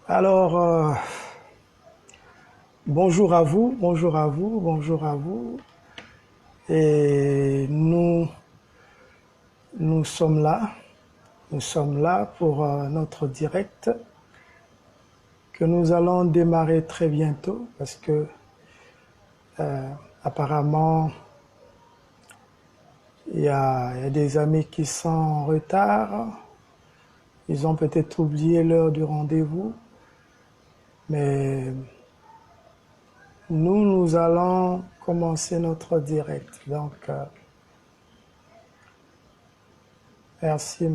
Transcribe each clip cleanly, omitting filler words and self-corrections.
Alors, bonjour à vous, bonjour à vous, bonjour à vous. Et nous sommes là pour notre direct que nous allons démarrer très bientôt parce que apparemment il y a des amis qui sont en retard. Ils ont peut-être oublié l'heure du rendez-vous, mais nous allons commencer notre direct. Donc, merci.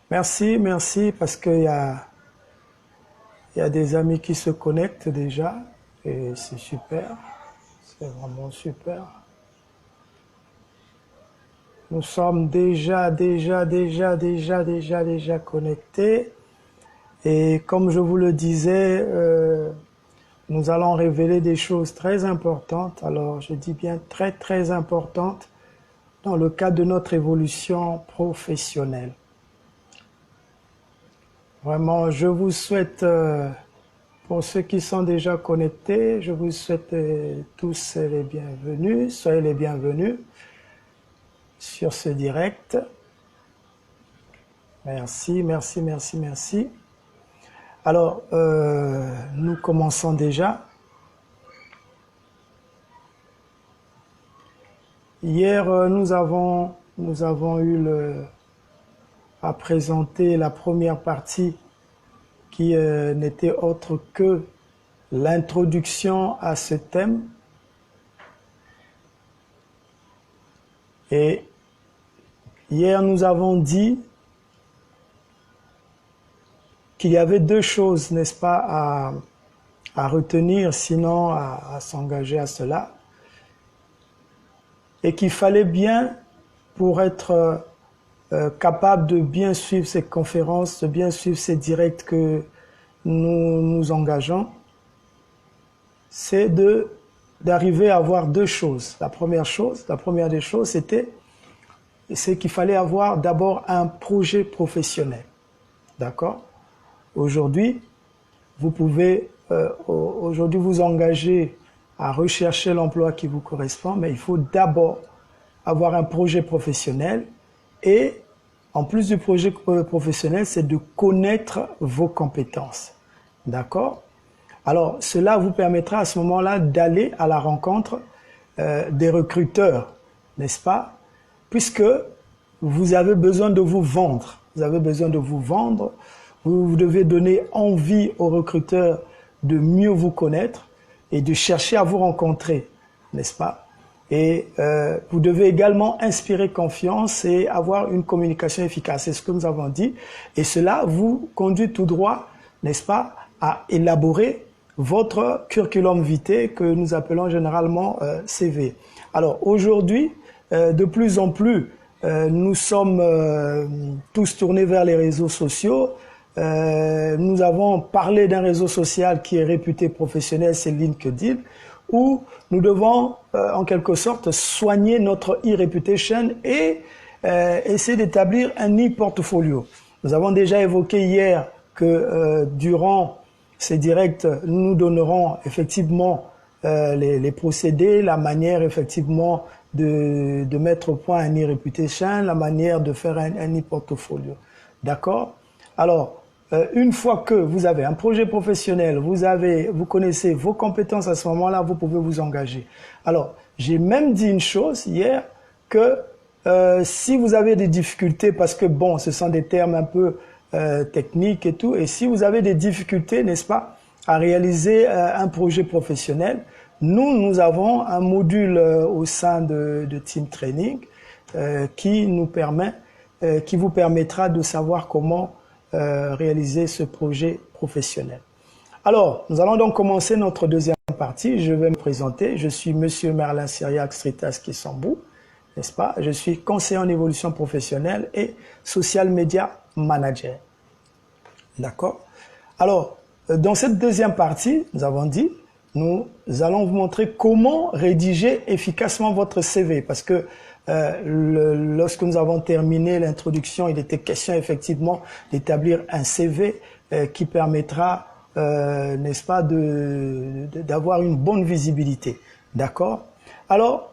Merci, parce qu'il y a des amis qui se connectent déjà, et c'est super, c'est vraiment super. Nous sommes déjà connectés, et comme je vous le disais, nous allons révéler des choses très importantes, alors je dis bien très importantes, dans le cadre de notre évolution professionnelle. Vraiment, je vous souhaite, pour ceux qui sont déjà connectés, je vous souhaite tous les bienvenus, soyez les bienvenus sur ce direct. Merci. Alors, nous commençons déjà. Hier, nous avons eu à présenter la première partie qui n'était autre que l'introduction à ce thème. Et hier, nous avons dit qu'il y avait deux choses, n'est-ce pas, à retenir, sinon à s'engager à cela. Et qu'il fallait bien, pour être capable de bien suivre ces conférences, de bien suivre ces directs que nous nous engageons, c'est d'arriver à avoir deux choses. La première des choses, c'est qu'il fallait avoir d'abord un projet professionnel. D'accord? Aujourd'hui, vous pouvez aujourd'hui vous engager à rechercher l'emploi qui vous correspond, mais il faut d'abord avoir un projet professionnel et en plus du projet professionnel, c'est de connaître vos compétences. D'accord? Alors, cela vous permettra à ce moment-là d'aller à la rencontre des recruteurs, n'est-ce pas? Puisque vous avez besoin de vous vendre. Vous avez besoin de vous vendre. Vous devez donner envie aux recruteurs de mieux vous connaître et de chercher à vous rencontrer, n'est-ce pas? Et vous devez également inspirer confiance et avoir une communication efficace. C'est ce que nous avons dit. Et cela vous conduit tout droit, n'est-ce pas, à élaborer votre curriculum vitae que nous appelons généralement CV. Alors aujourd'hui, de plus en plus, nous sommes tous tournés vers les réseaux sociaux. Nous avons parlé d'un réseau social qui est réputé professionnel, c'est LinkedIn, où nous devons en quelque sorte soigner notre e-reputation et essayer d'établir un e-portfolio. Nous avons déjà évoqué hier que durant ces directs, nous donnerons effectivement les procédés, la manière effectivement de mettre au point un e-reputation, la manière de faire un e-portfolio. D'accord? Alors, une fois que vous avez un projet professionnel, vous connaissez vos compétences, à ce moment-là, vous pouvez vous engager. Alors, j'ai même dit une chose hier, que si vous avez des difficultés, parce que bon, ce sont des termes un peu techniques et tout, et si vous avez des difficultés, n'est-ce pas, à réaliser un projet professionnel, nous avons un module au sein de Team Training qui vous permettra de savoir comment réaliser ce projet professionnel. Alors, nous allons donc commencer notre deuxième partie. Je vais me présenter. Je suis Monsieur Merlin Syriac Stritas Kisambou, n'est-ce pas? Je suis conseiller en évolution professionnelle et social media manager. D'accord? Alors, dans cette deuxième partie, nous avons dit nous allons vous montrer comment rédiger efficacement votre CV. Parce que lorsque nous avons terminé l'introduction, il était question effectivement d'établir un CV qui permettra, n'est-ce pas, d'avoir une bonne visibilité. D'accord? Alors,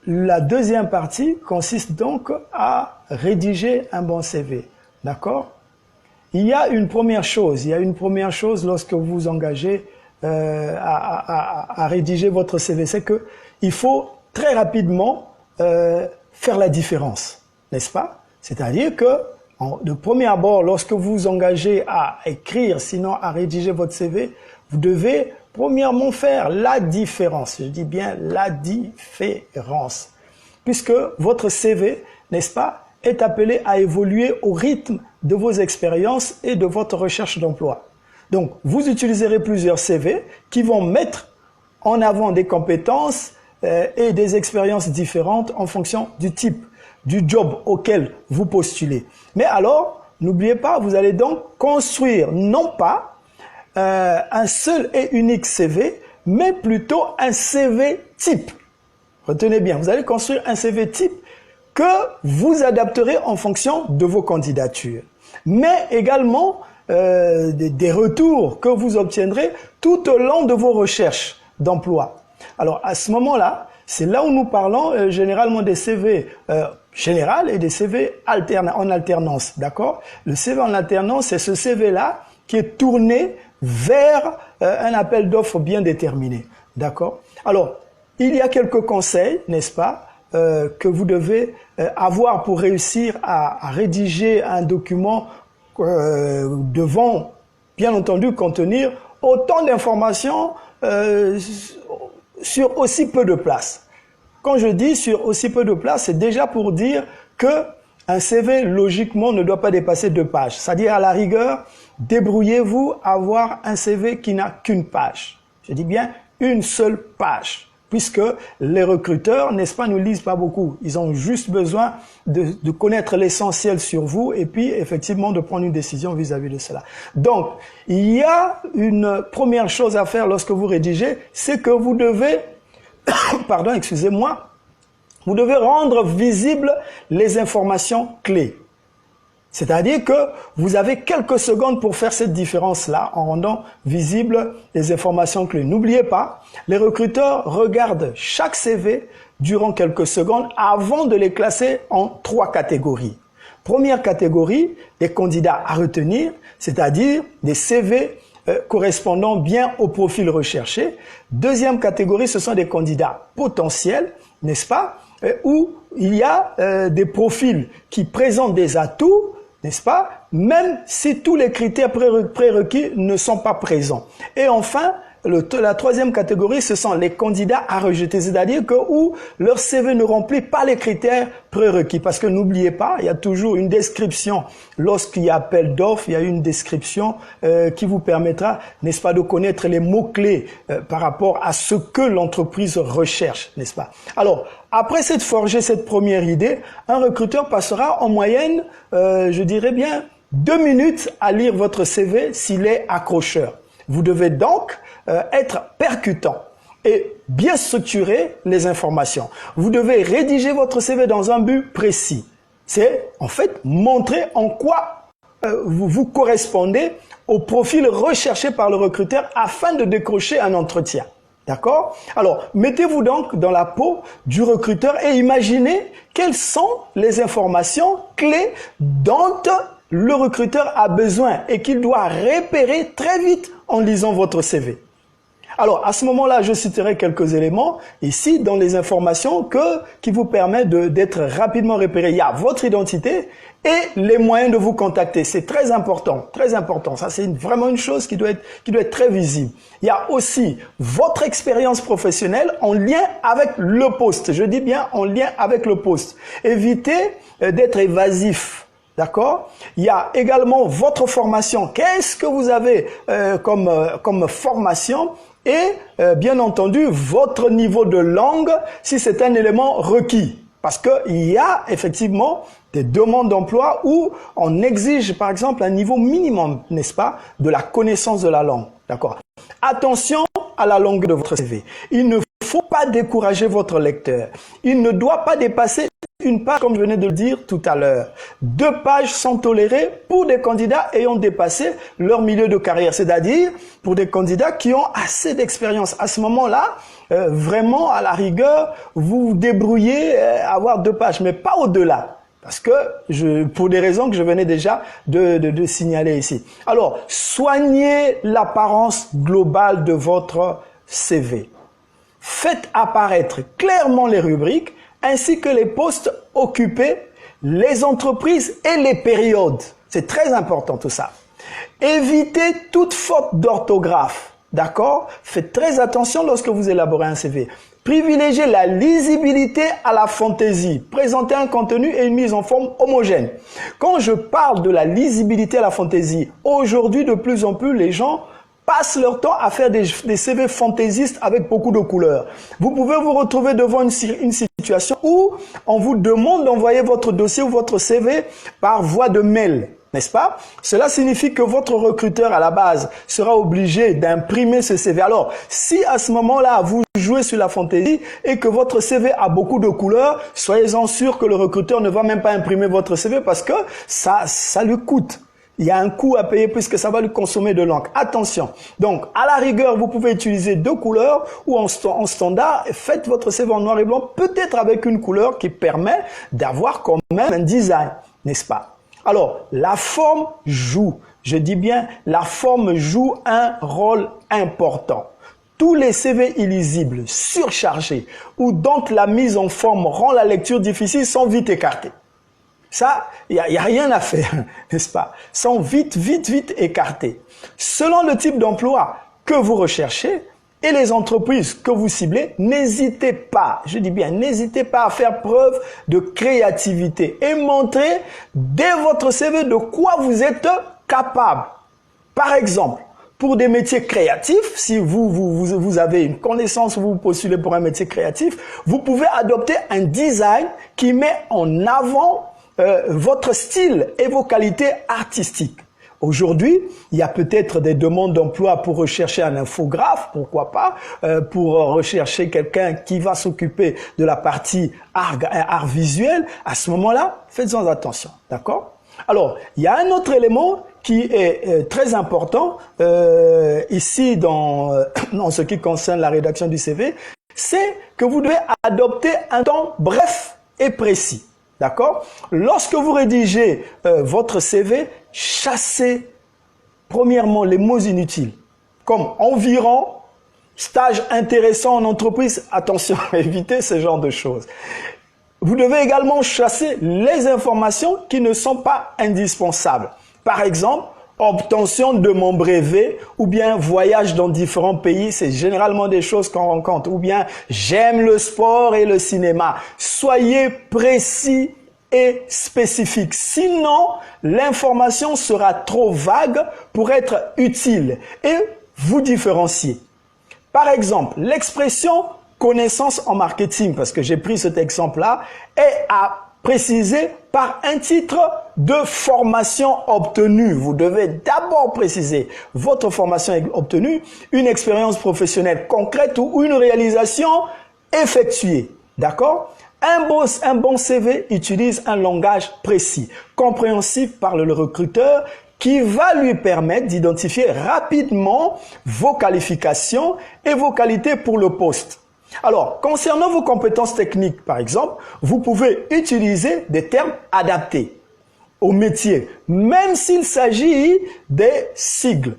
la deuxième partie consiste donc à rédiger un bon CV. D'accord? Il y a une première chose lorsque vous vous engagez à rédiger votre CV, c'est que il faut très rapidement faire la différence, n'est-ce pas? C'est-à-dire que de premier abord, lorsque vous vous engagez à écrire, sinon à rédiger votre CV, vous devez premièrement faire la différence. Je dis bien la différence, puisque votre CV, n'est-ce pas, est appelé à évoluer au rythme de vos expériences et de votre recherche d'emploi. Donc, vous utiliserez plusieurs CV qui vont mettre en avant des compétences et des expériences différentes en fonction du type du job auquel vous postulez. Mais alors, n'oubliez pas, vous allez donc construire non pas un seul et unique CV, mais plutôt un CV type. Retenez bien, vous allez construire un CV type que vous adapterez en fonction de vos candidatures, mais également des retours que vous obtiendrez tout au long de vos recherches d'emploi. Alors à ce moment-là, c'est là où nous parlons généralement des CV général et des CV en alternance, d'accord? Le CV en alternance, c'est ce CV-là qui est tourné vers un appel d'offres bien déterminé, d'accord? Alors, il y a quelques conseils, n'est-ce pas, que vous devez avoir pour réussir à rédiger un document devant, bien entendu, contenir autant d'informations sur aussi peu de place. Quand je dis sur aussi peu de place, c'est déjà pour dire que un CV, logiquement, ne doit pas dépasser 2 pages. C'est-à-dire, à la rigueur, débrouillez-vous à avoir un CV qui n'a qu'une page. Je dis bien une seule page. Puisque les recruteurs, n'est-ce pas, ne lisent pas beaucoup. Ils ont juste besoin de connaître l'essentiel sur vous et puis effectivement de prendre une décision vis-à-vis de cela. Donc, il y a une première chose à faire lorsque vous rédigez, c'est que vous devez, pardon, excusez-moi, vous devez rendre visibles les informations clés. C'est-à-dire que vous avez quelques secondes pour faire cette différence-là en rendant visibles les informations clés. N'oubliez pas, les recruteurs regardent chaque CV durant quelques secondes avant de les classer en 3 catégories. Première catégorie, des candidats à retenir, c'est-à-dire des CV correspondant bien au profil recherché. Deuxième catégorie, ce sont des candidats potentiels, n'est-ce pas, où il y a des profils qui présentent des atouts, n'est-ce pas, même si tous les critères prérequis ne sont pas présents. Et enfin, la troisième catégorie, ce sont les candidats à rejeter, c'est-à-dire que où leur CV ne remplit pas les critères prérequis. Parce que n'oubliez pas, il y a toujours une description. Lorsqu'il y a appel d'offres, il y a une description qui vous permettra, n'est-ce pas, de connaître les mots-clés par rapport à ce que l'entreprise recherche, n'est-ce pas. Alors, après s'être forgé cette première idée, un recruteur passera en moyenne, je dirais bien, 2 minutes à lire votre CV s'il est accrocheur. Vous devez donc être percutant et bien structurer les informations. Vous devez rédiger votre CV dans un but précis. C'est en fait montrer en quoi vous correspondez au profil recherché par le recruteur afin de décrocher un entretien. D'accord? Alors, mettez-vous donc dans la peau du recruteur et imaginez quelles sont les informations clés dont le recruteur a besoin et qu'il doit repérer très vite en lisant votre CV. Alors, à ce moment-là, je citerai quelques éléments ici dans les informations qui vous permettent d'être rapidement repéré. Il y a votre identité et les moyens de vous contacter. C'est très important, très important. Ça, c'est vraiment une chose qui doit être très visible. Il y a aussi votre expérience professionnelle en lien avec le poste. Je dis bien en lien avec le poste. Évitez d'être évasif. D'accord? Il y a également votre formation. Qu'est-ce que vous avez comme formation? Et bien entendu, votre niveau de langue, si c'est un élément requis. Parce qu'il y a effectivement des demandes d'emploi où on exige par exemple un niveau minimum, n'est-ce pas, de la connaissance de la langue. D'accord. Attention à la longueur de votre CV. Il ne faut pas décourager votre lecteur. Il ne doit pas dépasser une page, comme je venais de le dire tout à l'heure. 2 pages sont tolérées pour des candidats ayant dépassé leur milieu de carrière, c'est-à-dire pour des candidats qui ont assez d'expérience. À ce moment-là, vraiment, à la rigueur, vous vous débrouillez à avoir 2 pages, mais pas au-delà. Parce que, pour des raisons que je venais déjà de signaler ici. Alors, soignez l'apparence globale de votre CV. Faites apparaître clairement les rubriques, ainsi que les postes occupés, les entreprises et les périodes. C'est très important tout ça. Évitez toute faute d'orthographe. D'accord? Faites très attention lorsque vous élaborez un CV. Privilégiez la lisibilité à la fantaisie. Présentez un contenu et une mise en forme homogène. Quand je parle de la lisibilité à la fantaisie, aujourd'hui, de plus en plus, les gens passent leur temps à faire des CV fantaisistes avec beaucoup de couleurs. Vous pouvez vous retrouver devant une situation où on vous demande d'envoyer votre dossier ou votre CV par voie de mail. N'est-ce pas? Cela signifie que votre recruteur à la base sera obligé d'imprimer ce CV. Alors, si à ce moment-là, vous jouez sur la fantaisie et que votre CV a beaucoup de couleurs, soyez-en sûr que le recruteur ne va même pas imprimer votre CV parce que ça lui coûte. Il y a un coût à payer puisque ça va lui consommer de l'encre. Attention. Donc, à la rigueur, vous pouvez utiliser 2 couleurs ou en standard. Faites votre CV en noir et blanc, peut-être avec une couleur qui permet d'avoir quand même un design, n'est-ce pas? Alors, la forme joue, je dis bien, la forme joue un rôle important. Tous les CV illisibles, surchargés ou dont la mise en forme rend la lecture difficile sont vite écartés. Ça, il n'y a rien à faire, n'est-ce pas? Sont vite écartés. Selon le type d'emploi que vous recherchez et les entreprises que vous ciblez, n'hésitez pas, je dis bien, n'hésitez pas à faire preuve de créativité et montrer dès votre CV de quoi vous êtes capable. Par exemple, pour des métiers créatifs, si vous avez une connaissance, vous postulez pour un métier créatif, vous pouvez adopter un design qui met en avant votre style et vos qualités artistiques. Aujourd'hui, il y a peut-être des demandes d'emploi pour rechercher un infographe, pourquoi pas, pour rechercher quelqu'un qui va s'occuper de la partie art visuel. À ce moment-là, faites-en attention, d'accord? Alors, il y a un autre élément qui est très important ici dans ce qui concerne la rédaction du CV, c'est que vous devez adopter un ton bref et précis. D'accord? Lorsque vous rédigez votre CV, chassez premièrement les mots inutiles, comme environ, stage intéressant en entreprise. Attention, évitez ce genre de choses. Vous devez également chasser les informations qui ne sont pas indispensables. Par exemple, obtention de mon brevet ou bien voyage dans différents pays, c'est généralement des choses qu'on rencontre. Ou bien j'aime le sport et le cinéma. Soyez précis et spécifique. Sinon, l'information sera trop vague pour être utile et vous différencier. Par exemple, l'expression connaissance en marketing, parce que j'ai pris cet exemple-là, est à préciser par un titre de formation obtenue. Vous devez d'abord préciser votre formation obtenue, une expérience professionnelle concrète ou une réalisation effectuée. D'accord? Un bon CV utilise un langage précis, compréhensif par le recruteur, qui va lui permettre d'identifier rapidement vos qualifications et vos qualités pour le poste. Alors, concernant vos compétences techniques, par exemple, vous pouvez utiliser des termes adaptés au métier, même s'il s'agit des sigles.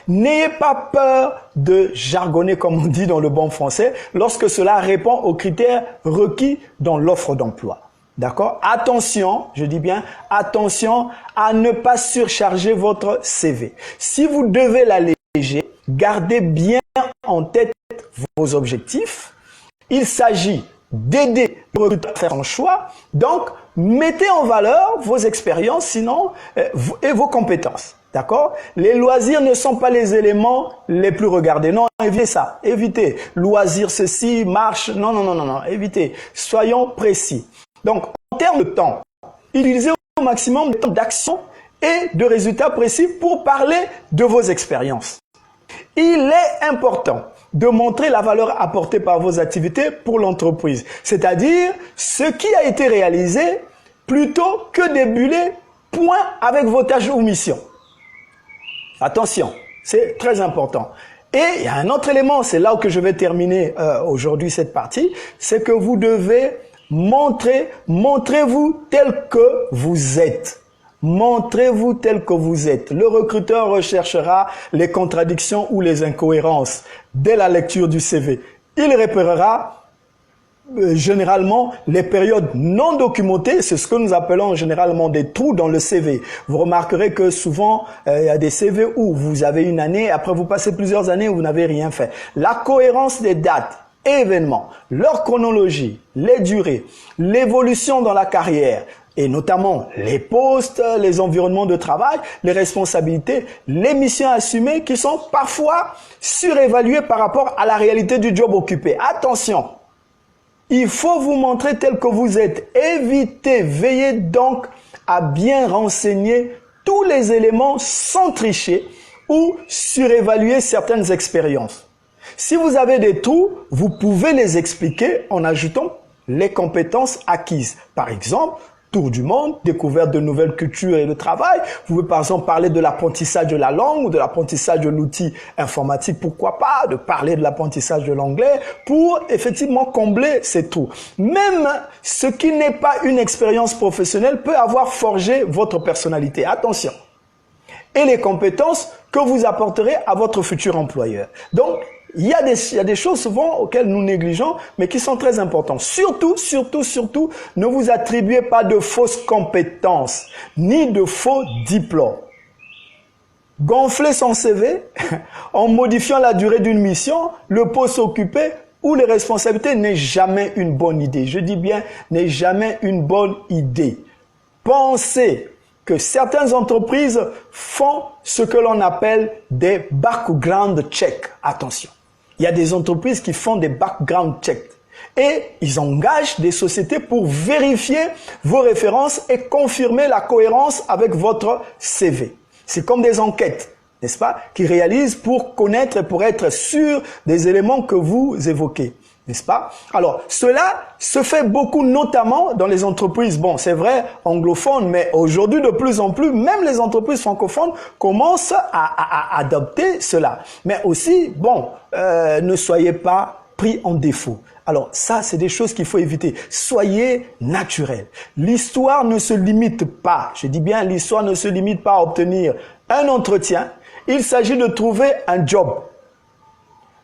N'ayez pas peur de jargonner, comme on dit dans le bon français, lorsque cela répond aux critères requis dans l'offre d'emploi. D'accord? Attention, je dis bien attention à ne pas surcharger votre CV. Si vous devez l'alléger, gardez bien en tête vos objectifs. Il s'agit d'aider le recruteur à faire son choix. Donc, mettez en valeur vos expériences, sinon, et vos compétences. D'accord? Les loisirs ne sont pas les éléments les plus regardés. Non, évitez ça. Évitez. Loisirs, ceci, marche. Non. Évitez. Soyons précis. Donc, en termes de temps, utilisez au maximum le temps d'action et de résultats précis pour parler de vos expériences. Il est important de montrer la valeur apportée par vos activités pour l'entreprise, c'est-à-dire ce qui a été réalisé plutôt que de buller point avec vos tâches ou missions. Attention, c'est très important. Et il y a un autre élément, c'est là où que je vais terminer aujourd'hui cette partie, c'est que vous devez montrez-vous tel que vous êtes. Montrez-vous tel que vous êtes. Le recruteur recherchera les contradictions ou les incohérences dès la lecture du CV. Il repérera généralement les périodes non documentées, c'est ce que nous appelons généralement des trous dans le CV. Vous remarquerez que souvent, il y a des CV où vous avez une année, après vous passez plusieurs années où vous n'avez rien fait. La cohérence des dates, événements, leur chronologie, les durées, l'évolution dans la carrière, et notamment les postes, les environnements de travail, les responsabilités, les missions assumées qui sont parfois surévaluées par rapport à la réalité du job occupé. Attention, il faut vous montrer tel que vous êtes. Veillez donc à bien renseigner tous les éléments sans tricher ou surévaluer certaines expériences. Si vous avez des trous, vous pouvez les expliquer en ajoutant les compétences acquises. Par exemple, tour du monde, découverte de nouvelles cultures et de travail. Vous pouvez par exemple parler de l'apprentissage de la langue ou de l'apprentissage de l'outil informatique. Pourquoi pas de parler de l'apprentissage de l'anglais pour effectivement combler ces trous. Même ce qui n'est pas une expérience professionnelle peut avoir forgé votre personnalité. Attention. Et les compétences que vous apporterez à votre futur employeur. Donc, il y a des choses souvent auxquelles nous négligeons, mais qui sont très importantes. Surtout, ne vous attribuez pas de fausses compétences, ni de faux diplômes. Gonfler son CV en modifiant la durée d'une mission, le poste occupé ou les responsabilités n'est jamais une bonne idée. Je dis bien, n'est jamais une bonne idée. Pensez que certaines entreprises font ce que l'on appelle des background checks. Attention. Il y a des entreprises qui font des background checks et ils engagent des sociétés pour vérifier vos références et confirmer la cohérence avec votre CV. C'est comme des enquêtes, n'est-ce pas, qui réalisent pour connaître et pour être sûr des éléments que vous évoquez, n'est-ce pas? Alors, cela se fait beaucoup, notamment dans les entreprises, bon, c'est vrai, anglophones, mais aujourd'hui, de plus en plus, même les entreprises francophones commencent à adopter cela. Mais aussi, bon, ne soyez pas pris en défaut. Alors, ça, c'est des choses qu'il faut éviter. Soyez naturel. L'histoire ne se limite pas, je dis bien, l'histoire ne se limite pas à obtenir un entretien. Il s'agit de trouver un job,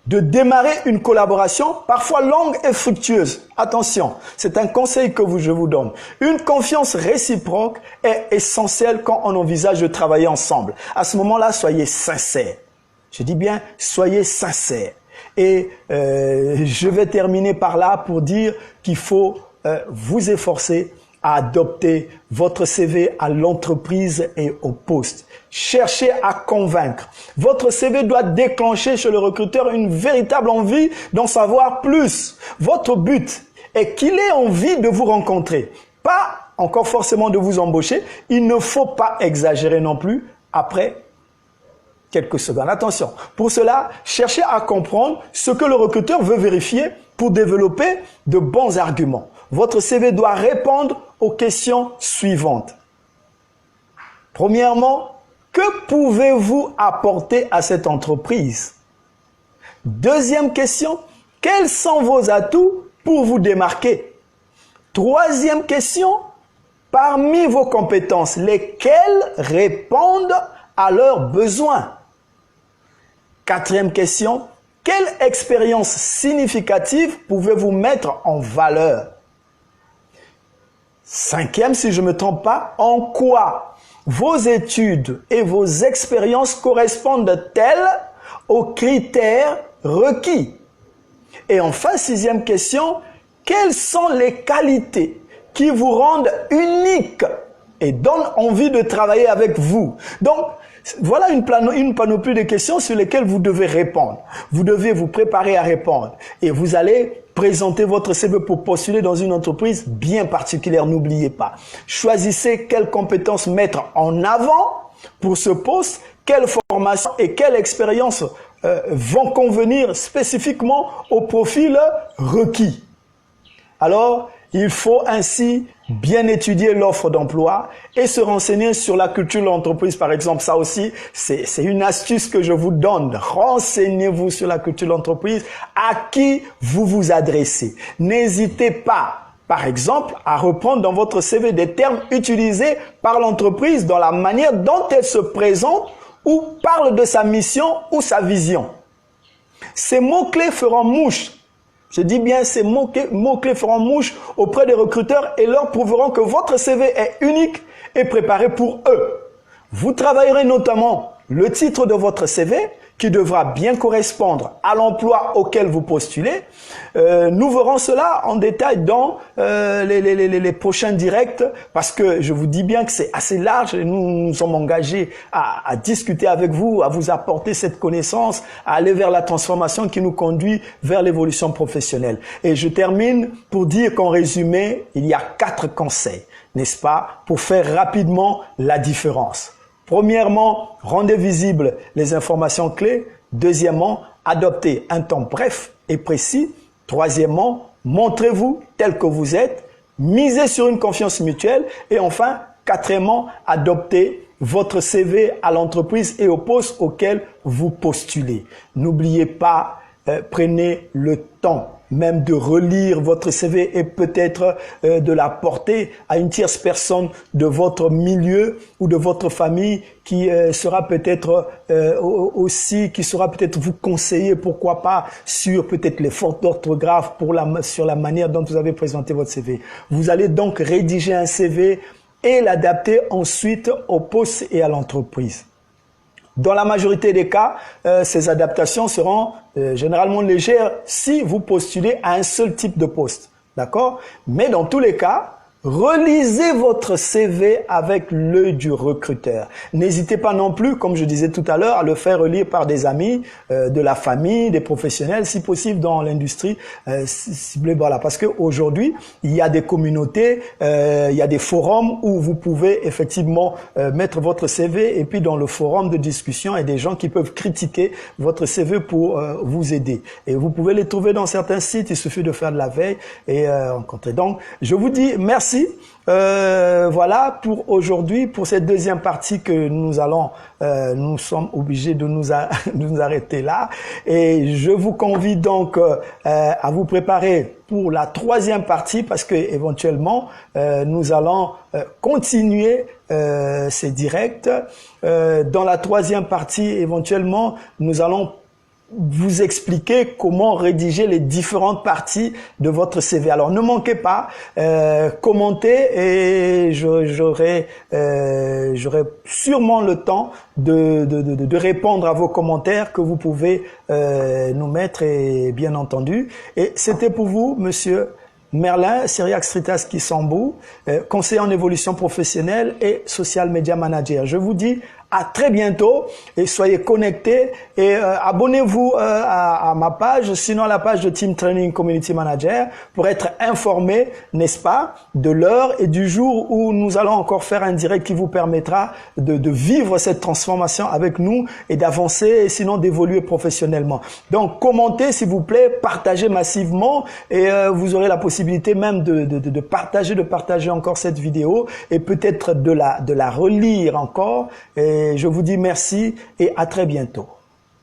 de démarrer une collaboration, parfois longue et fructueuse. Attention, c'est un conseil que je vous donne. Une confiance réciproque est essentielle quand on envisage de travailler ensemble. À ce moment-là, soyez sincères. Je dis bien, soyez sincères. Et je vais terminer par là pour dire qu'il faut vous efforcer à adopter votre CV à l'entreprise et au poste. Cherchez à convaincre. Votre CV doit déclencher chez le recruteur une véritable envie d'en savoir plus. Votre but est qu'il ait envie de vous rencontrer. Pas encore forcément de vous embaucher. Il ne faut pas exagérer non plus après quelques secondes. Attention, pour cela, cherchez à comprendre ce que le recruteur veut vérifier pour développer de bons arguments. Votre CV doit répondre aux questions suivantes. Premièrement, que pouvez-vous apporter à cette entreprise? Deuxième question, quels sont vos atouts pour vous démarquer? Troisième question, parmi vos compétences, lesquelles répondent à leurs besoins? Quatrième question, quelle expérience significative pouvez-vous mettre en valeur? Cinquième, si je ne me trompe pas, en quoi vos études et vos expériences correspondent-elles aux critères requis? Et enfin, sixième question, quelles sont les qualités qui vous rendent unique et donnent envie de travailler avec vous? Donc, voilà une panoplie de questions sur lesquelles vous devez répondre. Vous devez vous préparer à répondre et vous allez présenter votre CV pour postuler dans une entreprise bien particulière. N'oubliez pas. Choisissez quelles compétences mettre en avant pour ce poste, quelle formation et quelle expérience vont convenir spécifiquement au profil requis. Alors, il faut ainsi bien étudier l'offre d'emploi et se renseigner sur la culture de l'entreprise, par exemple. Ça aussi, c'est une astuce que je vous donne. Renseignez-vous sur la culture de l'entreprise, à qui vous vous adressez. N'hésitez pas, par exemple, à reprendre dans votre CV des termes utilisés par l'entreprise dans la manière dont elle se présente ou parle de sa mission ou sa vision. Ces mots-clés feront mouche. Je dis bien, ces mots-clés feront mouche auprès des recruteurs et leur prouveront que votre CV est unique et préparé pour eux. Vous travaillerez notamment le titre de votre CV qui devra bien correspondre à l'emploi auquel vous postulez. Nous verrons cela en détail dans les prochains directs parce que je vous dis bien que c'est assez large et nous nous sommes engagés à discuter avec vous, à vous apporter cette connaissance, à aller vers la transformation qui nous conduit vers l'évolution professionnelle. Et je termine pour dire qu'en résumé, il y a 4 conseils, n'est-ce pas, pour faire rapidement la différence. Premièrement, rendez visibles les informations clés. Deuxièmement, adoptez un temps bref et précis. Troisièmement, montrez-vous tel que vous êtes. Misez sur une confiance mutuelle. Et enfin, quatrièmement, adoptez votre CV à l'entreprise et au poste auquel vous postulez. N'oubliez pas, prenez le temps même de relire votre CV et peut-être de l'apporter à une tierce personne de votre milieu ou de votre famille qui sera peut-être aussi, qui saura peut-être vous conseiller, pourquoi pas, sur peut-être les fautes d'orthographe sur la manière dont vous avez présenté votre CV. Vous allez donc rédiger un CV et l'adapter ensuite au poste et à l'entreprise. Dans la majorité des cas, ces adaptations seront généralement légères si vous postulez à un seul type de poste. D'accord? Mais dans tous les cas, relisez votre CV avec l'œil du recruteur. N'hésitez pas non plus, comme je disais tout à l'heure, à le faire relire par des amis, de la famille, des professionnels, si possible dans l'industrie ciblée. Voilà, parce qu'aujourd'hui, il y a des communautés, il y a des forums où vous pouvez effectivement mettre votre CV et puis dans le forum de discussion, il y a des gens qui peuvent critiquer votre CV pour vous aider. Et vous pouvez les trouver dans certains sites, il suffit de faire de la veille et rencontrer. Donc, je vous dis merci. Voilà pour aujourd'hui, pour cette deuxième partie que nous sommes obligés de nous arrêter là. Et je vous convie donc à vous préparer pour la troisième partie parce que éventuellement nous allons continuer ces directs. Dans la troisième partie, éventuellement, nous allons vous expliquer comment rédiger les différentes parties de votre CV. Alors ne manquez pas, commentez et j'aurai sûrement le temps de répondre à vos commentaires que vous pouvez nous mettre, et bien entendu. Et c'était pour vous, Monsieur Merlin Cyriaque-Stritas Sambou, conseiller en évolution professionnelle et social media manager. Je vous dis à très bientôt et soyez connectés et abonnez-vous à ma page, sinon à la page de Team Training Community Manager pour être informé, n'est-ce pas, de l'heure et du jour où nous allons encore faire un direct qui vous permettra de vivre cette transformation avec nous et d'avancer et sinon d'évoluer professionnellement. Donc commentez s'il vous plaît, partagez massivement et vous aurez la possibilité même de partager encore cette vidéo et peut-être de la relire encore. Et je vous dis merci et à très bientôt.